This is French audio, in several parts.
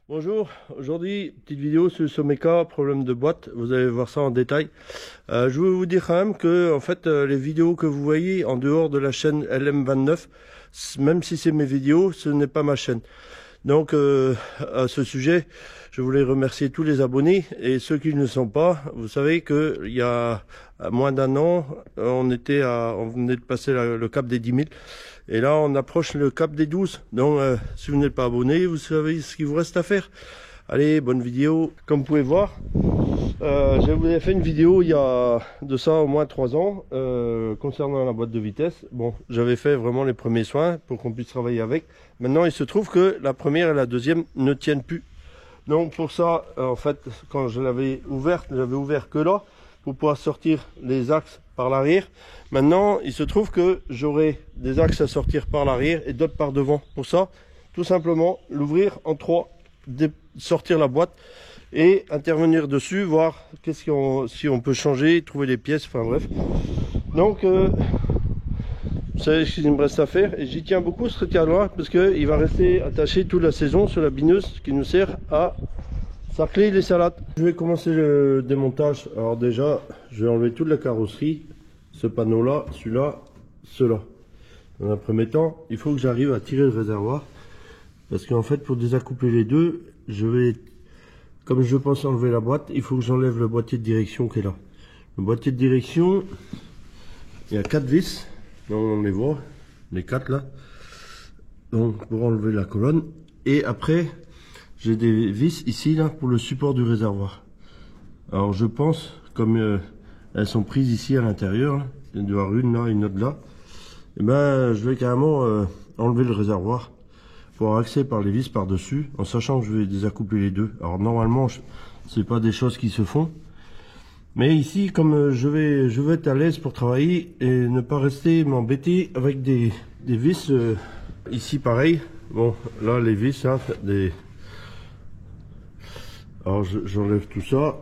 Bonjour, aujourd'hui petite vidéo sur le Someca, problème de boîte, vous allez voir ça en détail. Je veux vous dire quand même que en fait les vidéos que vous voyez en dehors de la chaîne LM29, même si c'est mes vidéos, ce n'est pas ma chaîne. Donc à ce sujet, je voulais remercier tous les abonnés et ceux qui ne le sont pas. Vous savez que il y a moins d'un an, on venait de passer le cap des 10 000 et là on approche le cap des 12. Donc si vous n'êtes pas abonné, vous savez ce qu'il vous reste à faire. Allez, bonne vidéo. Comme vous pouvez voir, je vous ai fait une vidéo il y a de ça au moins 3 ans concernant la boîte de vitesse. Bon, j'avais fait vraiment les premiers soins pour qu'on puisse travailler avec. Maintenant, il se trouve que la première et la deuxième ne tiennent plus. Donc pour ça, en fait, quand je l'avais ouverte, j'avais ouvert que là pour pouvoir sortir les axes par l'arrière. Maintenant, il se trouve que j'aurai des axes à sortir par l'arrière et d'autres par devant. Pour ça, tout simplement, l'ouvrir en 3, sortir la boîte et intervenir dessus, voir si on peut changer, trouver les pièces, enfin bref. Donc c'est ce qu'il me reste à faire et j'y tiens beaucoup ce cadre parce qu'il va rester attaché toute la saison sur la bineuse qui nous sert à sarcler les salades. Je vais commencer le démontage. Alors déjà, je vais enlever toute la carrosserie, ce panneau là, celui-là, ceux-là. Dans un premier temps, il faut que j'arrive à tirer le réservoir parce qu'en fait pour désaccoupler les deux, comme je pense enlever la boîte, il faut que j'enlève le boîtier de direction qui est là. Le boîtier de direction, il y a 4 vis, donc on les voit, les 4 là, donc pour enlever la colonne. Et après, j'ai des vis ici là pour le support du réservoir. Alors je pense, comme elles sont prises ici à l'intérieur, il doit y avoir une là, une autre là, et ben je vais carrément enlever le réservoir pour avoir accès par les vis par dessus, en sachant que je vais désaccoupler les deux. Alors normalement c'est pas des choses qui se font, mais ici comme je vais être à l'aise pour travailler et ne pas rester m'embêter avec des vis. Ici pareil, bon là les vis hein, alors j'enlève tout ça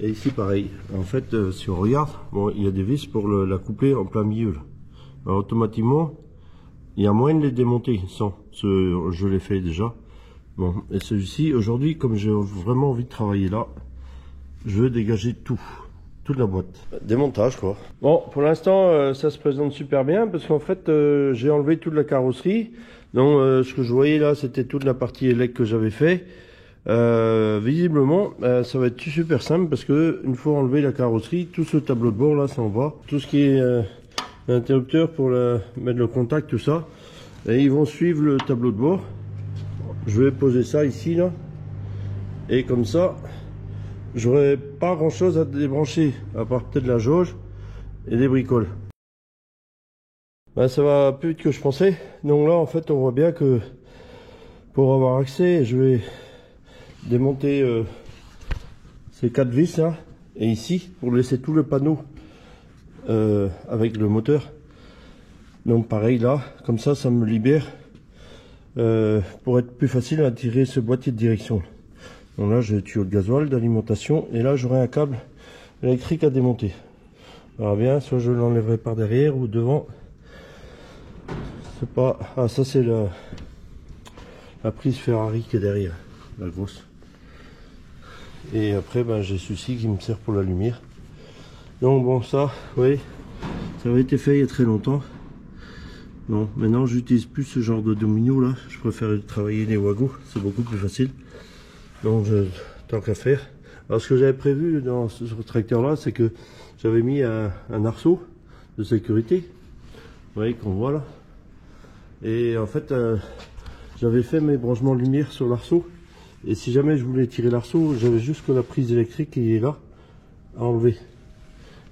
et ici pareil. En fait si on regarde, bon il y a des vis pour la couper en plein milieu là. Alors, automatiquement il y a moyen de les démonter sans je l'ai fait déjà. Bon, et celui-ci aujourd'hui, comme j'ai vraiment envie de travailler là, je veux dégager toute la boîte. Démontage quoi. Bon, pour l'instant ça se présente super bien parce qu'en fait j'ai enlevé toute la carrosserie. Donc ce que je voyais là, c'était toute la partie élec que j'avais fait. Visiblement ça va être super simple parce que une fois enlevé la carrosserie, tout ce tableau de bord là s'en va. Tout ce qui est l'interrupteur pour mettre le contact, tout ça, et ils vont suivre le tableau de bord. Je vais poser ça ici là, et comme ça j'aurai pas grand chose à débrancher à part peut-être la jauge et des bricoles. Ben, ça va plus vite que je pensais. Donc là en fait on voit bien que pour avoir accès, je vais démonter ces 4 vis là, et ici pour laisser tout le panneau avec le moteur. Donc pareil là, comme ça me libère pour être plus facile à tirer ce boîtier de direction. Donc là j'ai le tuyau de gasoil d'alimentation et là j'aurai un câble électrique à démonter. Alors bien, soit je l'enlèverai par derrière ou devant. C'est pas, ah ça c'est la prise Ferrari qui est derrière, la grosse. Et après ben j'ai celui-ci qui me sert pour la lumière. Donc bon, ça, oui, ça avait été fait il y a très longtemps. Bon, maintenant j'utilise plus ce genre de domino là. Je préfère travailler les wagons, c'est beaucoup plus facile. Donc tant qu'à faire. Alors ce que j'avais prévu dans ce tracteur là, c'est que j'avais mis un arceau de sécurité. Vous voyez qu'on voit là. Et en fait, j'avais fait mes branchements de lumière sur l'arceau. Et si jamais je voulais tirer l'arceau, j'avais juste que la prise électrique qui est là à enlever.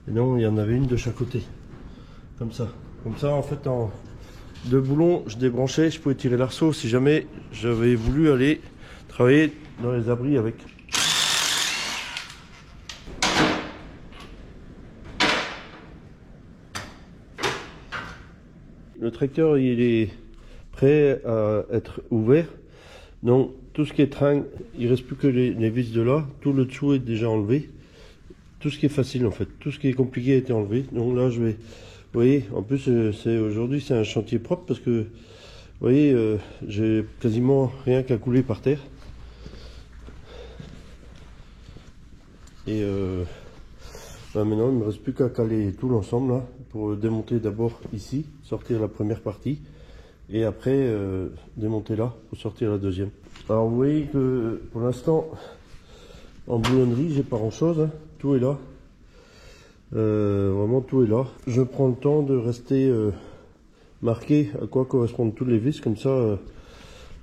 Et donc il y en avait une de chaque côté, comme ça en fait en 2 boulons je débranchais, je pouvais tirer l'arceau si jamais j'avais voulu aller travailler dans les abris avec. Le tracteur il est prêt à être ouvert, donc tout ce qui est tringle, il reste plus que les vis de là, tout le dessous est déjà enlevé. Tout ce qui est facile en fait, tout ce qui est compliqué a été enlevé. Donc là je vais, vous voyez, en plus aujourd'hui c'est un chantier propre parce que, vous voyez, j'ai quasiment rien qu'à couler par terre. Et maintenant il ne me reste plus qu'à caler tout l'ensemble là, pour démonter d'abord ici, sortir la première partie, et après démonter là pour sortir la deuxième. Alors vous voyez que pour l'instant en boulonnerie j'ai pas grand chose, hein. Tout est là, vraiment tout est là. Je prends le temps de rester marqué à quoi correspondent toutes les vis, comme ça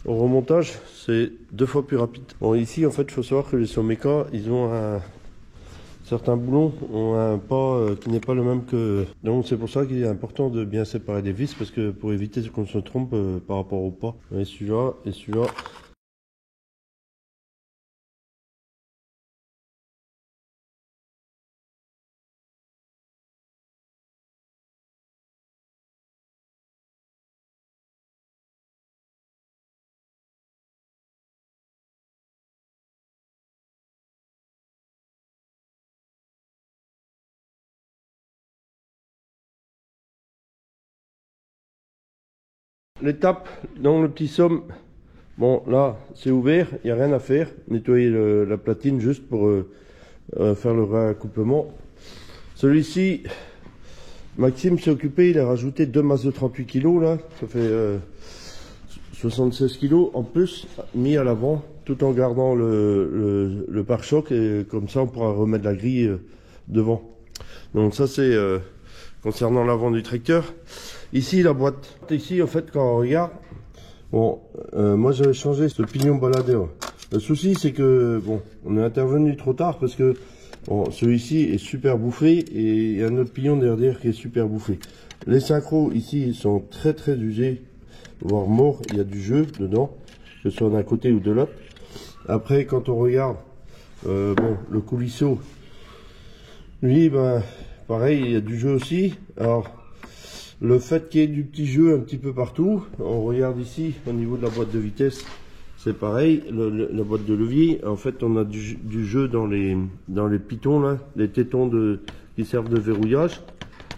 au remontage c'est 2 fois plus rapide. Bon, ici en fait il faut savoir que les Someca ils ont certains boulons ont un pas qui n'est pas le même que... Donc c'est pour ça qu'il est important de bien séparer les vis, parce que pour éviter qu'on se trompe par rapport au pas. Et celui-là, et celui-là. L'étape dans le petit somme, bon là c'est ouvert, il n'y a rien à faire, nettoyer la platine juste pour faire le raccouplement. Celui-ci, Maxime s'est occupé, il a rajouté 2 masses de 38 kg là, ça fait 76 kg en plus mis à l'avant, tout en gardant le pare-choc, et comme ça on pourra remettre la grille devant. Donc ça c'est concernant l'avant du tracteur. Ici la boîte, ici en fait quand on regarde, bon moi j'avais changé ce pignon baladeur. Le souci c'est que bon on est intervenu trop tard, parce que bon, celui-ci est super bouffé et il y a un autre pignon derrière qui est super bouffé. Les synchros ici sont très usés, voire morts, il y a du jeu dedans, que ce soit d'un côté ou de l'autre. Après quand on regarde bon le coulisseau, lui ben pareil il y a du jeu aussi. Alors le fait qu'il y ait du petit jeu un petit peu partout, on regarde ici au niveau de la boîte de vitesse, c'est pareil, la boîte de levier, en fait on a du jeu dans les pitons là, les tétons qui servent de verrouillage,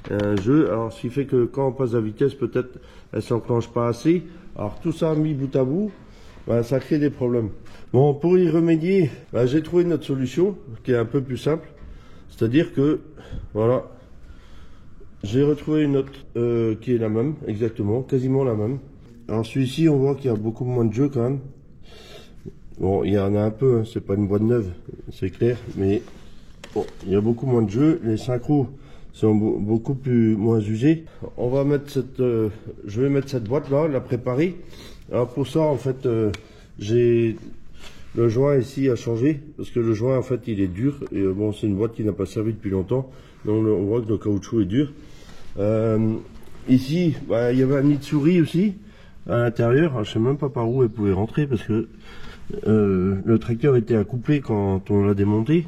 un jeu, alors ce qui fait que quand on passe la vitesse peut-être elle s'enclenche pas assez, alors tout ça mis bout à bout, ben, ça crée des problèmes. Bon, pour y remédier, ben, j'ai trouvé notre solution qui est un peu plus simple, c'est-à-dire que voilà, j'ai retrouvé une autre qui est la même, exactement, quasiment la même. Alors celui-ci, on voit qu'il y a beaucoup moins de jeu quand même. Bon, il y en a un peu, hein, c'est pas une boîte neuve, c'est clair, mais bon, il y a beaucoup moins de jeu. Les synchros sont beaucoup moins usés. On va mettre je vais mettre cette boîte là, la préparer. Alors pour ça, en fait, j'ai le joint ici à changer, parce que le joint en fait il est dur, et bon c'est une boîte qui n'a pas servi depuis longtemps, donc on voit que le caoutchouc est dur. Ici bah, il y avait un nid de souris aussi à l'intérieur, je sais même pas par où elle pouvait rentrer, parce que le tracteur était accouplé quand on l'a démonté,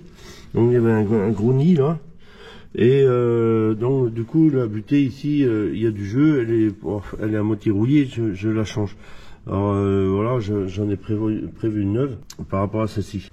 donc il y avait un gros nid là, et donc du coup la butée ici il y a du jeu, elle est à moitié rouillée, je la change. Alors voilà, j'en ai prévu une neuve par rapport à celle-ci.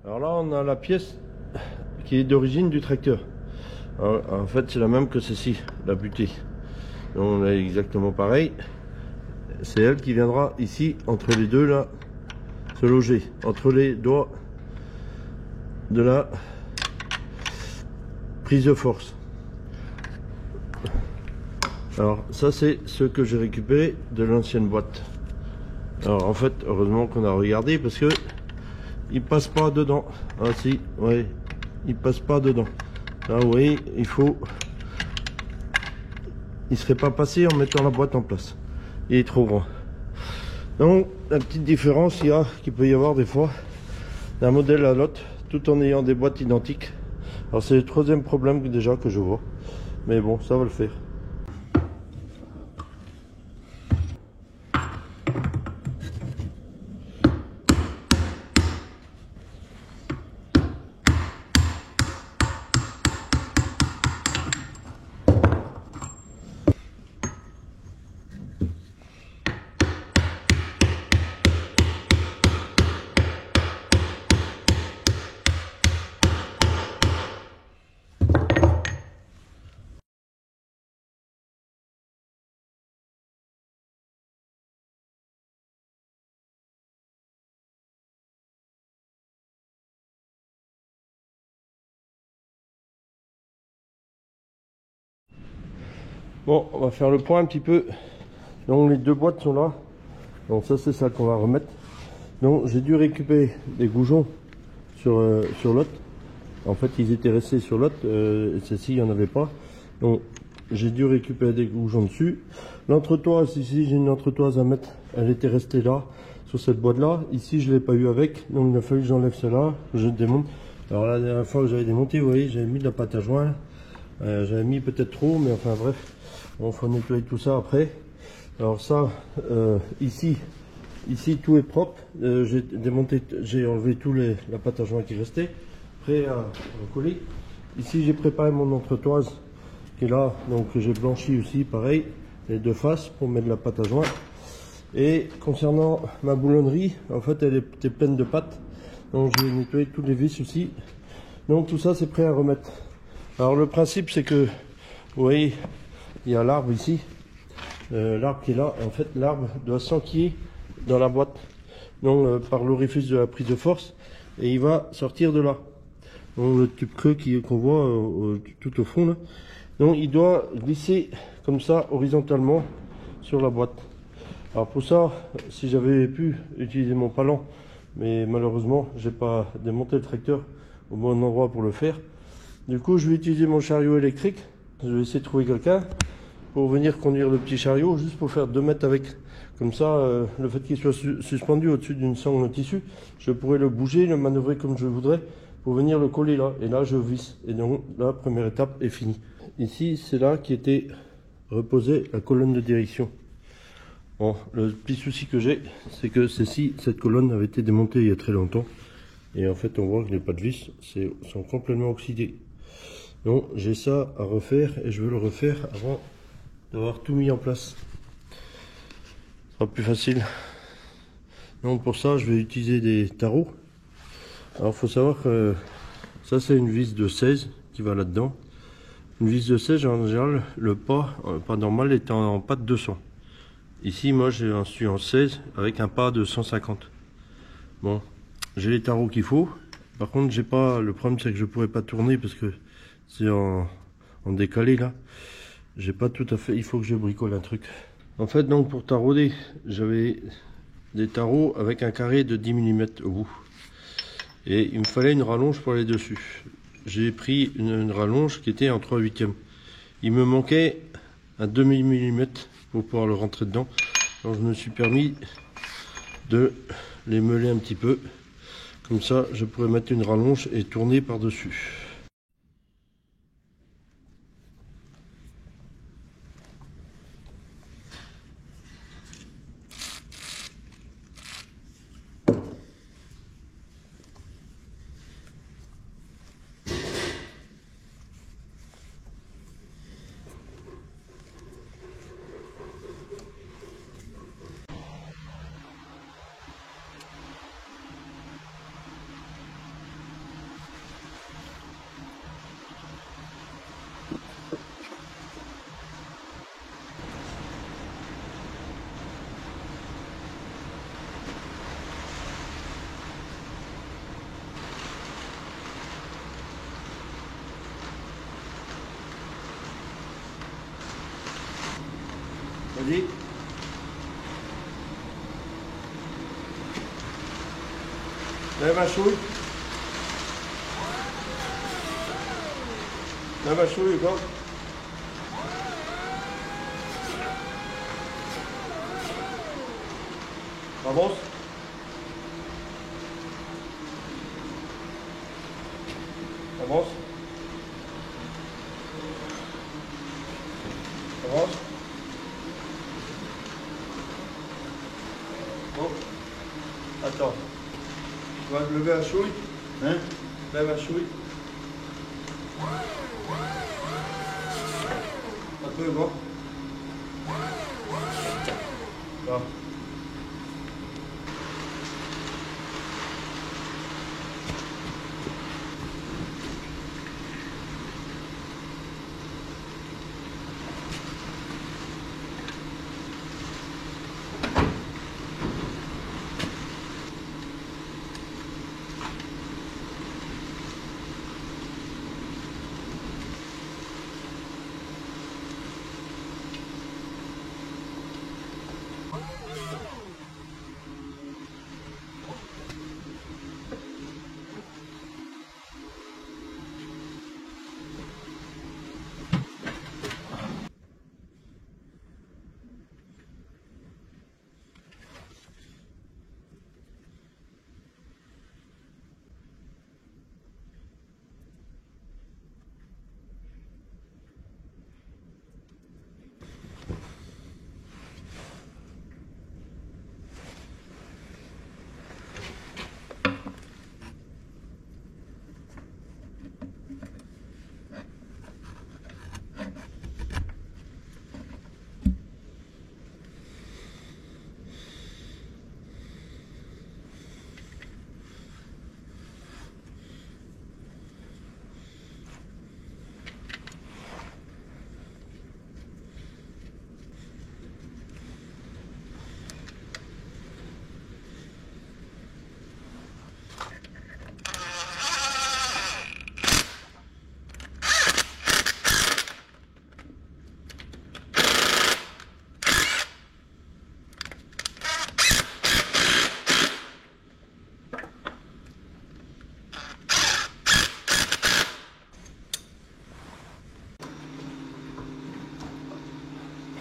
Alors là on a la pièce qui est d'origine du tracteur. Alors, en fait c'est la même que celle-ci, la butée. Donc on a exactement pareil. C'est elle qui viendra ici entre les deux là se loger, entre les doigts de la prise de force. Alors ça c'est ce que j'ai récupéré de l'ancienne boîte. Alors en fait heureusement qu'on a regardé parce que il passe pas dedans. Ah si, ouais, il passe pas dedans. Là vous voyez, il serait pas passé en mettant la boîte en place. Il est trop grand. Donc la petite différence qu'il peut y avoir des fois d'un modèle à l'autre, tout en ayant des boîtes identiques. Alors c'est le troisième problème déjà que je vois. Mais bon, ça va le faire. Bon, on va faire le point un petit peu. Donc les deux boîtes sont là. Donc ça c'est ça qu'on va remettre. Donc j'ai dû récupérer des goujons sur l'autre. En fait ils étaient restés sur l'autre. Celle-ci il n'y en avait pas. Donc j'ai dû récupérer des goujons dessus. L'entretoise, ici j'ai une entretoise à mettre. Elle était restée là, sur cette boîte là. Ici je ne l'ai pas eu avec. Donc il a fallu que j'enlève cela, que je démonte. Alors la dernière fois que j'avais démonté, vous voyez, j'avais mis de la pâte à joint. J'avais mis peut-être trop, mais enfin bref. Bon, faut nettoyer tout ça après. Alors ça, ici tout est propre. J'ai démonté, j'ai enlevé la pâte à joint qui restait, prêt à coller. Ici j'ai préparé mon entretoise qui est là, donc j'ai blanchi aussi, pareil, les deux faces pour mettre la pâte à joint. Et concernant ma boulonnerie, en fait elle était pleine de pâte, donc j'ai nettoyé tous les vis aussi. Donc tout ça c'est prêt à remettre. Alors le principe c'est que, vous voyez, il y a l'arbre ici, l'arbre qui est là. En fait, l'arbre doit s'enquiller dans la boîte, donc par l'orifice de la prise de force, et il va sortir de là. Donc le tube creux qu'on voit tout au fond là. Donc il doit glisser comme ça horizontalement sur la boîte. Alors pour ça, si j'avais pu utiliser mon palan, mais malheureusement, j'ai pas démonté le tracteur au bon endroit pour le faire. Du coup, je vais utiliser mon chariot électrique. Je vais essayer de trouver quelqu'un pour venir conduire le petit chariot, juste pour faire 2 mètres avec. Comme ça, le fait qu'il soit suspendu au-dessus d'une sangle de tissu, je pourrais le bouger, le manœuvrer comme je voudrais, pour venir le coller là. Et là, je visse. Et donc, la première étape est finie. Ici, c'est là qui était reposée la colonne de direction. Bon, le petit souci que j'ai, c'est que cette colonne avait été démontée il y a très longtemps. Et en fait, on voit que les pas de vis sont complètement oxydés. Donc, j'ai ça à refaire et je veux le refaire avant d'avoir tout mis en place. Ce sera plus facile. Donc, pour ça, je vais utiliser des tarots. Alors, il faut savoir que ça, c'est une vis de 16 qui va là-dedans. Une vis de 16, en général, le pas normal est en pas de 200. Ici, moi, je suis en 16 avec un pas de 150. Bon, j'ai les tarots qu'il faut. Par contre, j'ai pas. Le problème, c'est que je pourrais pas tourner parce que c'est en décalé là. J'ai pas tout à fait. Il faut que je bricole un truc. En fait, donc pour tarauder, j'avais des tarots avec un carré de 10 mm au bout. Et il me fallait une rallonge pour aller dessus. J'ai pris une rallonge qui était en 3/8. Il me manquait un demi mm pour pouvoir le rentrer dedans. Donc je me suis permis de les meuler un petit peu. Comme ça, je pourrais mettre une rallonge et tourner par-dessus. Vas-y. Lève ma chouille. Lève ma chouille, quoi. Avance. Avance. Avance. Bon. Attends. Tu vas lever la chouille. Hein? Lève la chouille. Un peu, bon. Là.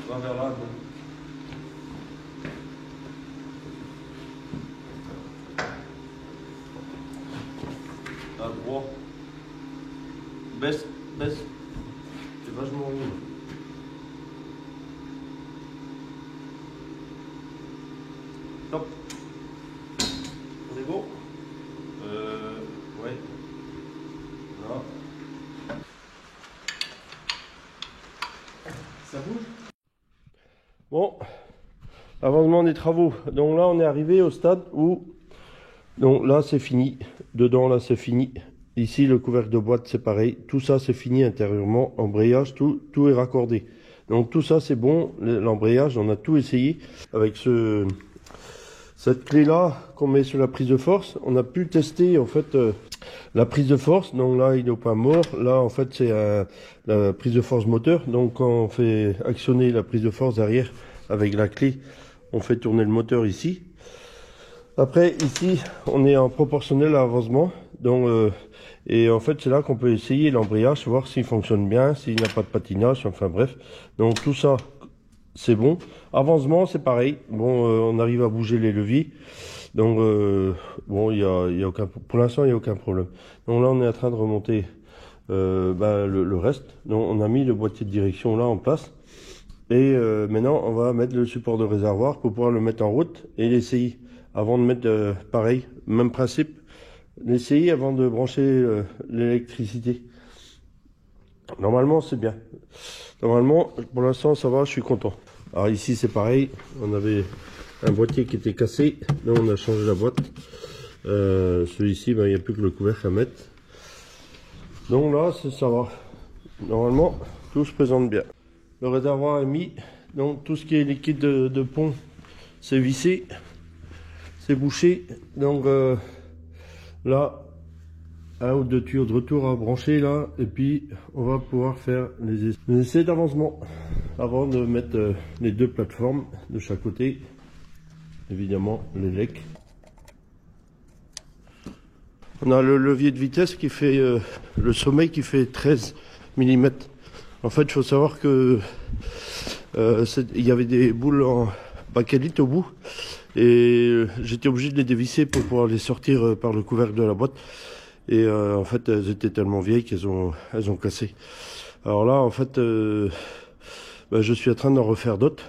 Va vers là. À droit. Baisse, baisse. C'est vachement haut. Top. On est bon? Ouais. Là. Ça bouge? Bon, avancement des travaux. Donc là, on est arrivé au stade où, donc là, c'est fini. Dedans, là, c'est fini. Ici, le couvercle de boîte, c'est pareil. Tout ça, c'est fini intérieurement. Embrayage, tout est raccordé. Donc tout ça, c'est bon. L'embrayage, on a tout essayé. Avec cette clé-là qu'on met sur la prise de force, on a pu tester, en fait, la prise de force. Donc là, il n'est pas mort. Là, en fait, c'est la prise de force moteur. Donc quand on fait actionner la prise de force derrière avec la clé, on fait tourner le moteur ici. Après, ici, on est en proportionnel à avancement. Donc, et en fait, c'est là qu'on peut essayer l'embrayage, voir s'il fonctionne bien, s'il n'y a pas de patinage, enfin bref. Donc tout ça, c'est bon. Avancement, c'est pareil. Bon, on arrive à bouger les leviers. Donc, bon, il y a aucun, pour l'instant, il n'y a aucun problème. Donc là, on est en train de remonter le reste. Donc, on a mis le boîtier de direction là en place. Et maintenant, on va mettre le support de réservoir pour pouvoir le mettre en route et l'essayer. Avant de mettre, pareil, même principe, l'essayer avant de brancher l'électricité. Normalement, c'est bien. Normalement, pour l'instant, ça va, je suis content. Alors ici, c'est pareil. On avait un boîtier qui était cassé. Là, on a changé la boîte. Celui-ci, il n'y a plus que le couvercle à mettre. Donc là, ça va. Normalement, tout se présente bien. Le réservoir est mis. Donc tout ce qui est liquide de pont, c'est vissé. C'est bouché. Donc là, un ou deux tuyaux de retour à brancher là. Et puis, on va pouvoir faire les essais d'avancement. avant de mettre les deux plateformes de chaque côté. Évidemment les lecs. On a le levier de vitesse qui fait le sommet qui fait 13 mm. En fait, il faut savoir que il y avait des boules en bakélite au bout et j'étais obligé de les dévisser pour pouvoir les sortir par le couvercle de la boîte. Et en fait, elles étaient tellement vieilles qu'elles ont cassé. Alors là, en fait, je suis en train d'en refaire d'autres.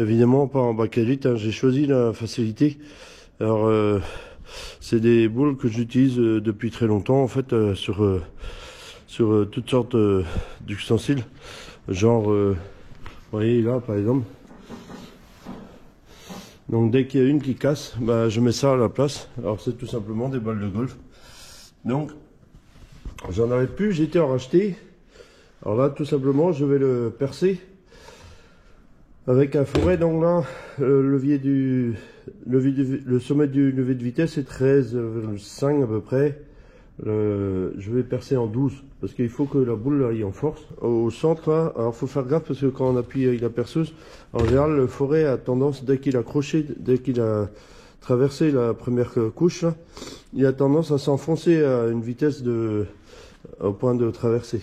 Évidemment, pas en bakélite, hein, j'ai choisi la facilité. Alors, c'est des boules que j'utilise depuis très longtemps, en fait, sur toutes sortes d'ustensiles. Genre, vous voyez là, par exemple. Donc, dès qu'il y a une qui casse, je mets ça à la place. Alors, c'est tout simplement des balles de golf. Donc, j'en avais plus, j'ai été en racheter. Alors là, tout simplement, je vais le percer avec un fourret. Donc là, le sommet du levier de vitesse est 13,5 à peu près. Je vais percer en 12 parce qu'il faut que la boule aille en force. Au centre, là, alors faut faire gaffe parce que quand on appuie avec la perceuse, en général, le fourret a tendance, dès qu'il a traversé la première couche, là, il a tendance à s'enfoncer à une vitesse au point de traverser.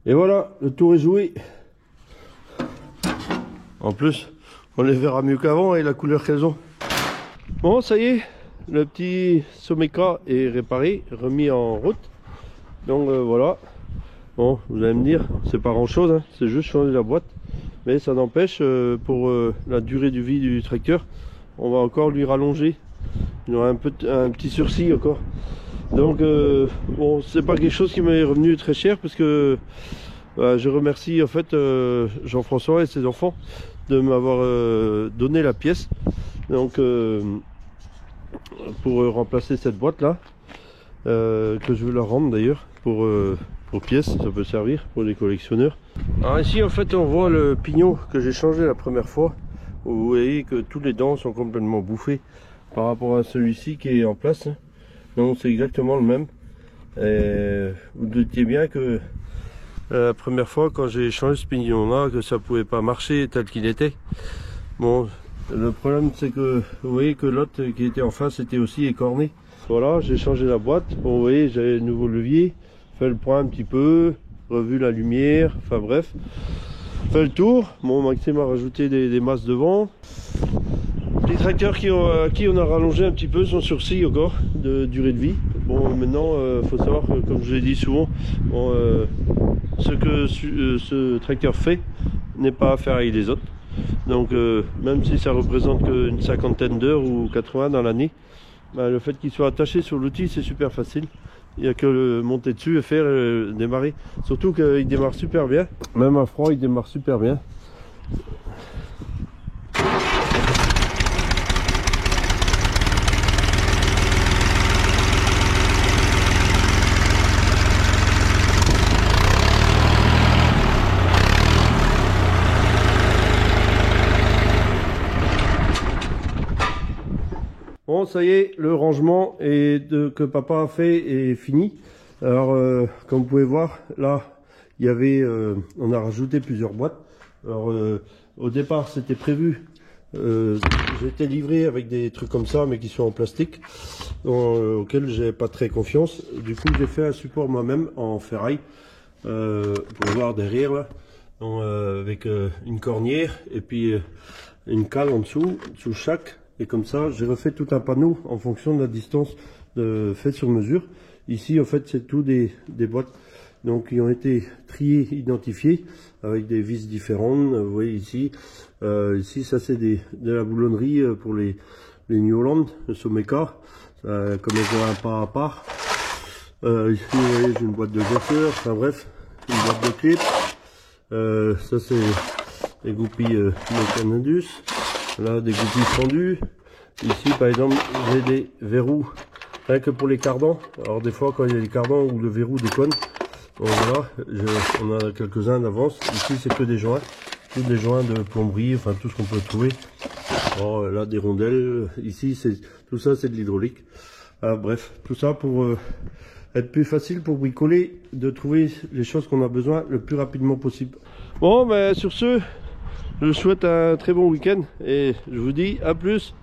Et voilà, le tour est joué. En plus, on les verra mieux qu'avant et la couleur qu'elles ont. Bon, ça y est, le petit Someca est réparé, remis en route. Donc voilà. Bon, vous allez me dire, c'est pas grand chose, hein, c'est juste changer la boîte. Mais ça n'empêche, pour la durée de vie du tracteur, on va encore lui rallonger. Il y aura un petit sursis encore. Donc bon, c'est pas quelque chose qui m'est revenu très cher parce que je remercie en fait Jean-François et ses enfants de m'avoir donné la pièce. Donc pour remplacer cette boîte là que je vais leur rendre d'ailleurs pour pièces, ça peut servir pour les collectionneurs. Alors ici en fait on voit le pignon que j'ai changé la première fois. Vous voyez que tous les dents sont complètement bouffées par rapport à celui-ci qui est en place. Donc c'est exactement le même. Et vous doutiez bien que la première fois quand j'ai changé ce pignon là, que ça pouvait pas marcher tel qu'il était. Bon, le problème c'est que vous voyez que l'autre qui était en face était aussi écorné. Voilà, j'ai changé la boîte. Bon, vous voyez, j'avais le nouveau levier, fait le point un petit peu, revu la lumière, enfin bref, fait le tour. Bon, Maxime a rajouté des masses devant. Les tracteurs qui on a rallongé un petit peu son sursis encore de durée de vie. Bon, maintenant faut savoir que, comme je l'ai dit souvent, bon, ce que ce tracteur fait n'est pas à faire avec les autres. Donc même si ça représente qu'une cinquantaine d'heures ou 80 dans l'année, le fait qu'il soit attaché sur l'outil c'est super facile. Il n'y a que le monter dessus et faire démarrer. Surtout qu'il démarre super bien. Même à froid il démarre super bien. Bon, ça y est, le rangement que papa a fait est fini. Alors, comme vous pouvez voir, là, il y avait, on a rajouté plusieurs boîtes. Alors, au départ, c'était prévu. J'étais livré avec des trucs comme ça, mais qui sont en plastique, auxquels j'ai pas très confiance. Du coup, j'ai fait un support moi-même en ferraille pour voir derrière, là, donc, avec une cornière et puis une cale en dessous, sous chaque. Et comme ça, j'ai refait tout un panneau en fonction de la distance faite sur mesure. Ici, en fait, c'est tout des boîtes donc qui ont été triées, identifiées avec des vis différentes. Vous voyez ici, ici ça c'est de la boulonnerie pour les New Holland, le Someca, comme elles ont un pas à part. Ici vous voyez j'ai une boîte de gerçeur, enfin bref, une boîte de clips. Ça c'est des goupilles Mecanindus. Là des goupilles fendues. Ici par exemple j'ai des verrous rien que pour les cardans. Alors des fois quand il y a des cardans où le verrou déconne, bon, voilà, on a quelques-uns d'avance. Ici c'est que des joints, tous des joints de plomberie, enfin tout ce qu'on peut trouver. Alors là des rondelles, ici c'est tout ça c'est de l'hydraulique. Bref, tout ça pour être plus facile pour bricoler, de trouver les choses qu'on a besoin le plus rapidement possible. Bon ben sur ce, je vous souhaite un très bon week-end et je vous dis à plus.